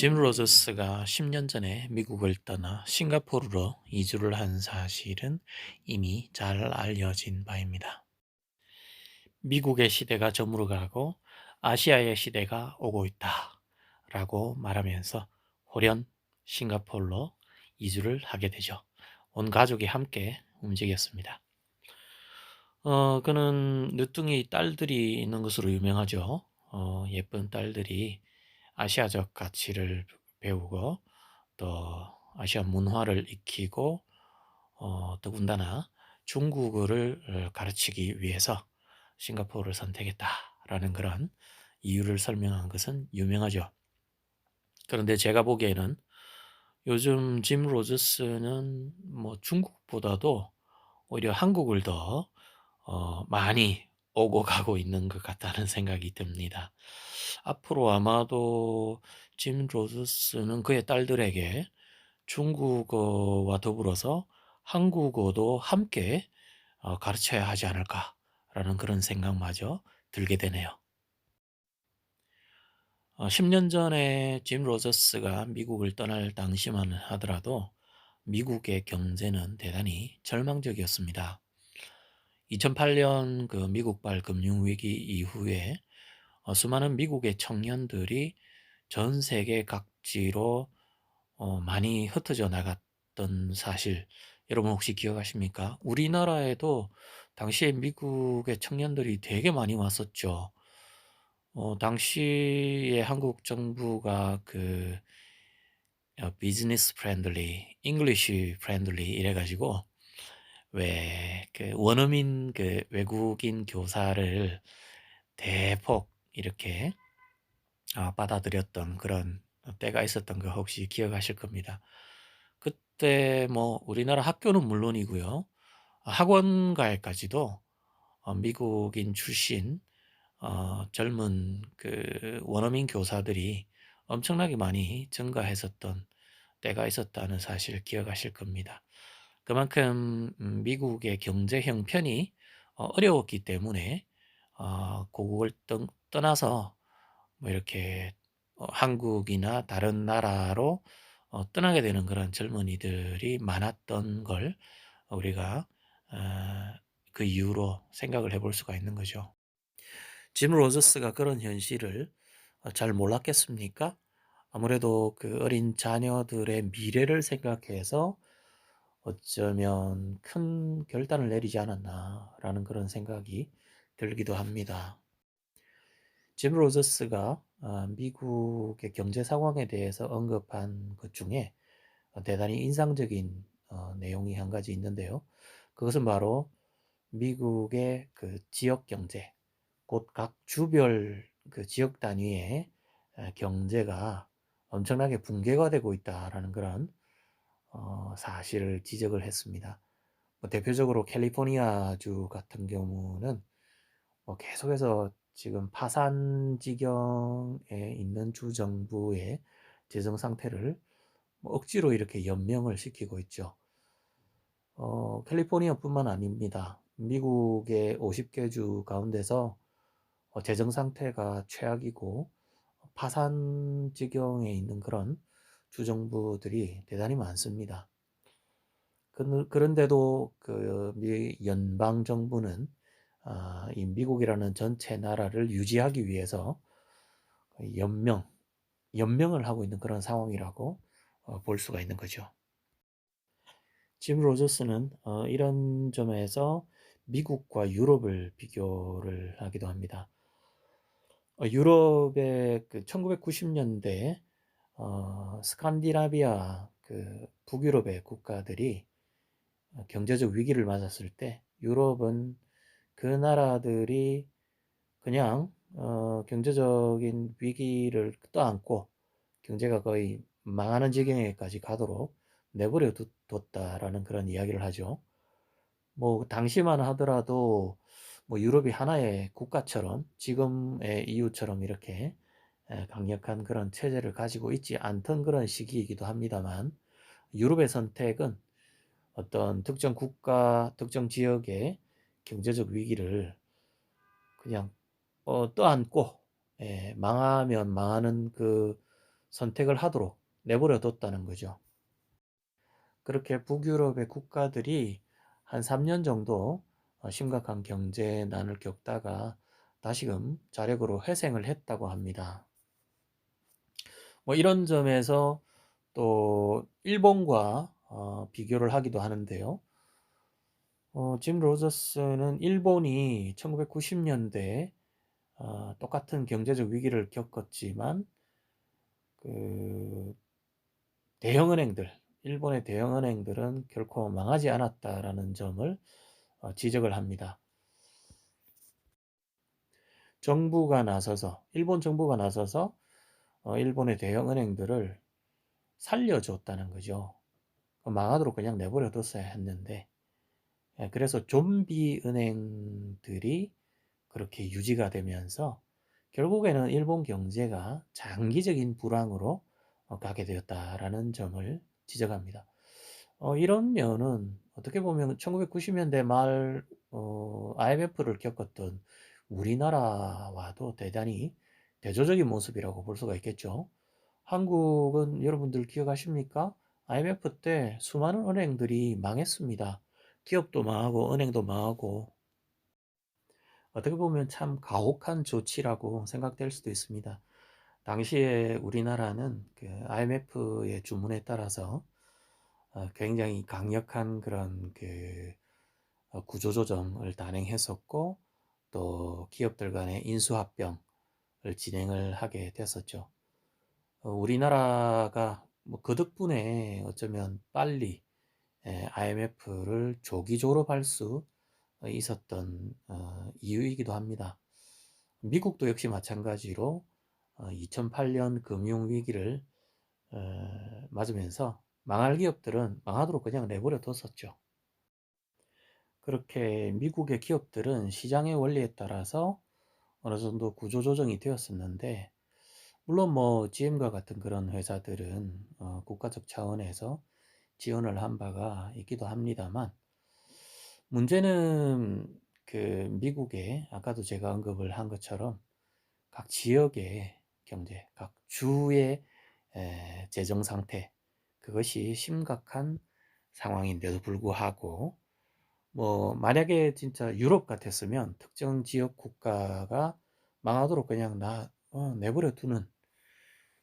짐 로저스가 10년 전에 미국을 떠나 싱가포르로 이주를 한 사실은 이미 잘 알려진 바입니다. 미국의 시대가 저물어가고 아시아의 시대가 오고 있다 라고 말하면서 홀연 싱가포르로 이주를 하게 되죠. 온 가족이 함께 움직였습니다. 그는 늦둥이 딸들이 있는 것으로 유명하죠. 예쁜 딸들이 아시아적 가치를 배우고 또 아시아 문화를 익히고 더군다나 중국어를 가르치기 위해서 싱가포르를 선택했다라는 그런 이유를 설명한 것은 유명하죠. 그런데 제가 보기에는 요즘 짐 로저스는 뭐 중국보다도 오히려 한국을 더 많이 오고 가고 있는 것 같다는 생각이 듭니다. 앞으로 아마도 짐 로저스는 그의 딸들에게 중국어와 더불어서 한국어도 함께 가르쳐야 하지 않을까라는 그런 생각마저 들게 되네요. 10년 전에 짐 로저스가 미국을 떠날 당시만 하더라도 미국의 경제는 대단히 절망적이었습니다. 2008년 그 미국발 금융위기 이후에 수많은 미국의 청년들이 전 세계 각지로 많이 흩어져 나갔던 사실 여러분 혹시 기억하십니까? 우리나라에도 당시에 미국의 청년들이 되게 많이 왔었죠. 당시에 한국 정부가 그 비즈니스 프렌들리, 잉글리시 프렌들리 이래 가지고 왜 그 원어민 그 외국인 교사를 대폭 이렇게 받아들였던 그런 때가 있었던 거 혹시 기억하실 겁니다. 그때 뭐 우리나라 학교는 물론이고요. 학원가에까지도 미국인 출신 젊은 그 원어민 교사들이 엄청나게 많이 증가했었던 때가 있었다는 사실 기억하실 겁니다. 그만큼 미국의 경제 형편이 어려웠기 때문에 고국을 떠나서 뭐 이렇게 한국이나 다른 나라로 떠나게 되는 그런 젊은이들이 많았던 걸 우리가 어, 그 이유로 생각을 해볼 수가 있는 거죠. 짐 로저스가 그런 현실을 잘 몰랐겠습니까? 아무래도 그 어린 자녀들의 미래를 생각해서 어쩌면 큰 결단을 내리지 않았나라는 그런 생각이 들기도 합니다. 짐 로저스가 미국의 경제 상황에 대해서 언급한 것 중에 대단히 인상적인 내용이 한 가지 있는데요. 그것은 바로 미국의 그 지역 경제, 곧 각 주별 그 지역 단위의 경제가 엄청나게 붕괴가 되고 있다라는 그런 사실을 지적을 했습니다. 뭐 대표적으로 캘리포니아주 같은 경우는 뭐 계속해서 지금 파산 지경에 있는 주 정부의 재정 상태를 뭐 억지로 이렇게 연명을 시키고 있죠. 캘리포니아뿐만 아닙니다. 미국의 50개 주 가운데서 재정 상태가 최악이고 파산 지경에 있는 그런 주정부들이 대단히 많습니다. 그런데도 그 미 연방 정부는 이 미국이라는 전체 나라를 유지하기 위해서 연명, 연명을 하고 있는 그런 상황이라고 볼 수가 있는 거죠. 짐 로저스는 이런 점에서 미국과 유럽을 비교를 하기도 합니다. 유럽의 그 1990년대 스칸디나비아 그 북유럽의 국가들이 경제적 위기를 맞았을 때 유럽은 그 나라들이 그냥 경제적인 위기를 떠안고 경제가 거의 망하는 지경에까지 가도록 내버려 뒀다라는 그런 이야기를 하죠. 뭐 당시만 하더라도 뭐 유럽이 하나의 국가처럼 지금의 EU처럼 이렇게 강력한 그런 체제를 가지고 있지 않던 그런 시기이기도 합니다만 유럽의 선택은 어떤 특정 국가, 특정 지역의 경제적 위기를 그냥 떠안고 망하면 망하는 그 선택을 하도록 내버려 뒀다는 거죠. 그렇게 북유럽의 국가들이 한 3년 정도 심각한 경제난을 겪다가 다시금 자력으로 회생을 했다고 합니다. 뭐 이런 점에서 또 일본과 비교를 하기도 하는데요. 짐 로저스는 일본이 1990년대 똑같은 경제적 위기를 겪었지만 그 대형은행들, 일본의 대형은행들은 결코 망하지 않았다라는 점을 지적을 합니다. 정부가 나서서, 일본 정부가 나서서 일본의 대형은행들을 살려줬다는 거죠. 망하도록 그냥 내버려 뒀어야 했는데, 그래서 좀비 은행들이 그렇게 유지가 되면서 결국에는 일본 경제가 장기적인 불황으로 가게 되었다라는 점을 지적합니다. 이런 면은 어떻게 보면 1990년대 말 IMF를 겪었던 우리나라와도 대단히 대조적인 모습이라고 볼 수가 있겠죠. 한국은 여러분들 기억하십니까? IMF 때 수많은 은행들이 망했습니다. 기업도 망하고 은행도 망하고 어떻게 보면 참 가혹한 조치라고 생각될 수도 있습니다. 당시에 우리나라는 그 IMF의 주문에 따라서 굉장히 강력한 그런 그 구조조정을 단행했었고 또 기업들 간의 인수합병을 진행을 하게 됐었죠. 우리나라가 뭐 그 덕분에 어쩌면 빨리 IMF를 조기 졸업할 수 있었던 이유이기도 합니다. 미국도 역시 마찬가지로 2008년 금융위기를 맞으면서 망할 기업들은 망하도록 그냥 내버려 뒀었죠. 그렇게 미국의 기업들은 시장의 원리에 따라서 어느 정도 구조조정이 되었었는데, 물론 뭐 GM과 같은 그런 회사들은 국가적 차원에서 지원을 한 바가 있기도 합니다만, 문제는 그 미국의 아까도 제가 언급을 한 것처럼 각 지역의 경제, 각 주의 재정 상태, 그것이 심각한 상황인데도 불구하고 뭐 만약에 진짜 유럽 같았으면 특정 지역 국가가 망하도록 그냥 내버려 두는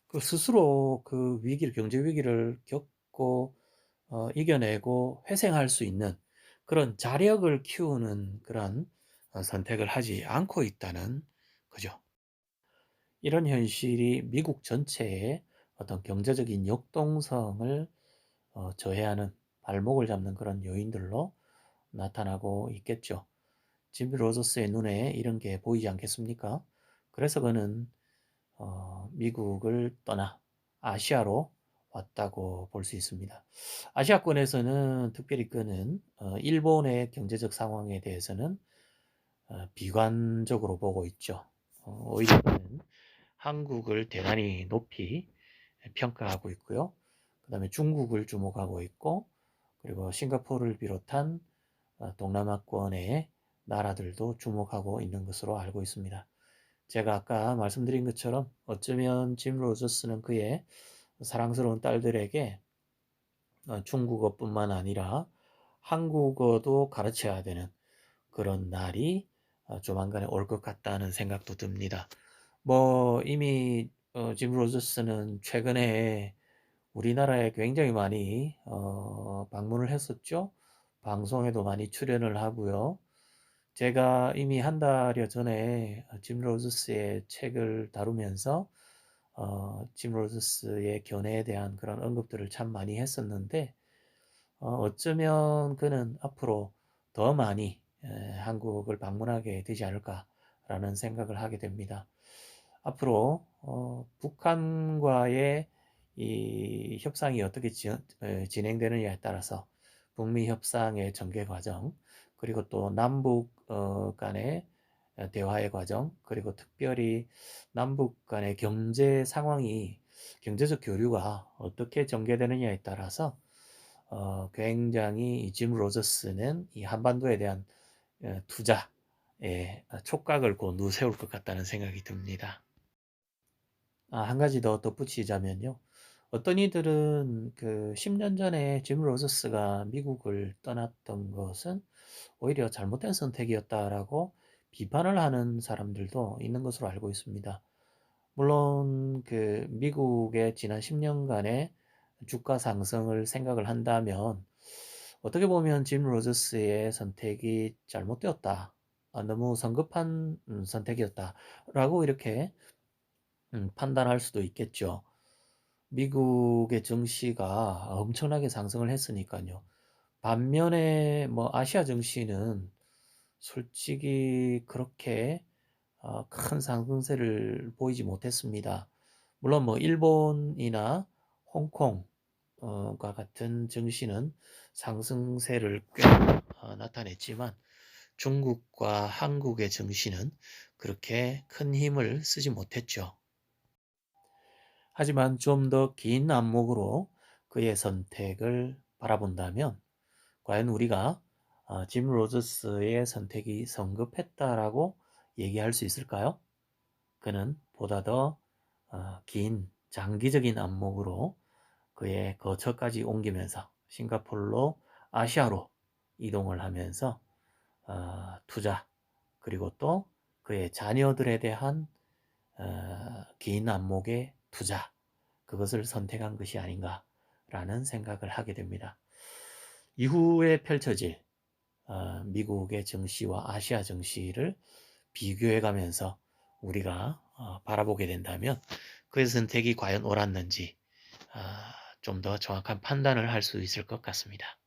그 스스로 그 위기를 경제 위기를 겪고 이겨내고 회생할 수 있는 그런 자력을 키우는 그런 선택을 하지 않고 있다는 거죠. 이런 현실이 미국 전체의 어떤 경제적인 역동성을 저해하는 발목을 잡는 그런 요인들로 나타나고 있겠죠. 짐 로저스의 눈에 이런 게 보이지 않겠습니까? 그래서 그는 미국을 떠나 아시아로 왔다고 볼 수 있습니다. 아시아권에서는 특별히 그는 일본의 경제적 상황에 대해서는 비관적으로 보고 있죠. 오히려 그는 한국을 대단히 높이 평가하고 있고요. 그 다음에 중국을 주목하고 있고, 그리고 싱가포르를 비롯한 동남아권의 나라들도 주목하고 있는 것으로 알고 있습니다. 제가 아까 말씀드린 것처럼 어쩌면 짐 로저스는 그의 사랑스러운 딸들에게 중국어뿐만 아니라 한국어도 가르쳐야 되는 그런 날이 조만간에 올 것 같다는 생각도 듭니다. 뭐 이미 짐 로저스는 최근에 우리나라에 굉장히 많이 방문을 했었죠. 방송에도 많이 출연을 하고요. 제가 이미 한 달여 전에 짐 로저스의 책을 다루면서 짐 로저스의 견해에 대한 그런 언급들을 참 많이 했었는데 어쩌면 그는 앞으로 더 많이 한국을 방문하게 되지 않을까라는 생각을 하게 됩니다. 앞으로 북한과의 이 협상이 어떻게 진행되느냐에 따라서 북미 협상의 전개 과정, 그리고 또 남북 간의 대화의 과정, 그리고 특별히 남북 간의 경제 상황이 경제적 교류가 어떻게 전개되느냐에 따라서 굉장히 짐 로저스는 이 한반도에 대한 투자에 촉각을 곧 누세울 것 같다는 생각이 듭니다. 한 가지 더 덧붙이자면요. 어떤 이들은 그 10년 전에 짐 로저스가 미국을 떠났던 것은 오히려 잘못된 선택이었다라고 비판을 하는 사람들도 있는 것으로 알고 있습니다. 물론 그 미국의 지난 10년간의 주가 상승을 생각을 한다면 어떻게 보면 짐 로저스의 선택이 잘못되었다. 너무 성급한 선택이었다라고 이렇게 판단할 수도 있겠죠. 미국의 증시가 엄청나게 상승을 했으니까요. 반면에 뭐 아시아 증시는 솔직히 그렇게 큰 상승세를 보이지 못했습니다. 물론 뭐 일본이나 홍콩과 같은 증시는 상승세를 꽤 나타냈지만 중국과 한국의 증시는 그렇게 큰 힘을 쓰지 못했죠. 하지만 좀 더 긴 안목으로 그의 선택을 바라본다면 과연 우리가 짐 로저스의 선택이 성급했다라고 얘기할 수 있을까요? 그는 보다 더 긴 장기적인 안목으로 그의 거처까지 옮기면서 싱가포르로 아시아로 이동을 하면서 투자 그리고 또 그의 자녀들에 대한 긴 안목의 투자 그것을 선택한 것이 아닌가라는 생각을 하게 됩니다. 이후에 펼쳐질 미국의 증시와 아시아 증시를 비교해 가면서 우리가 바라보게 된다면 그의 선택이 과연 옳았는지 좀 더 정확한 판단을 할 수 있을 것 같습니다.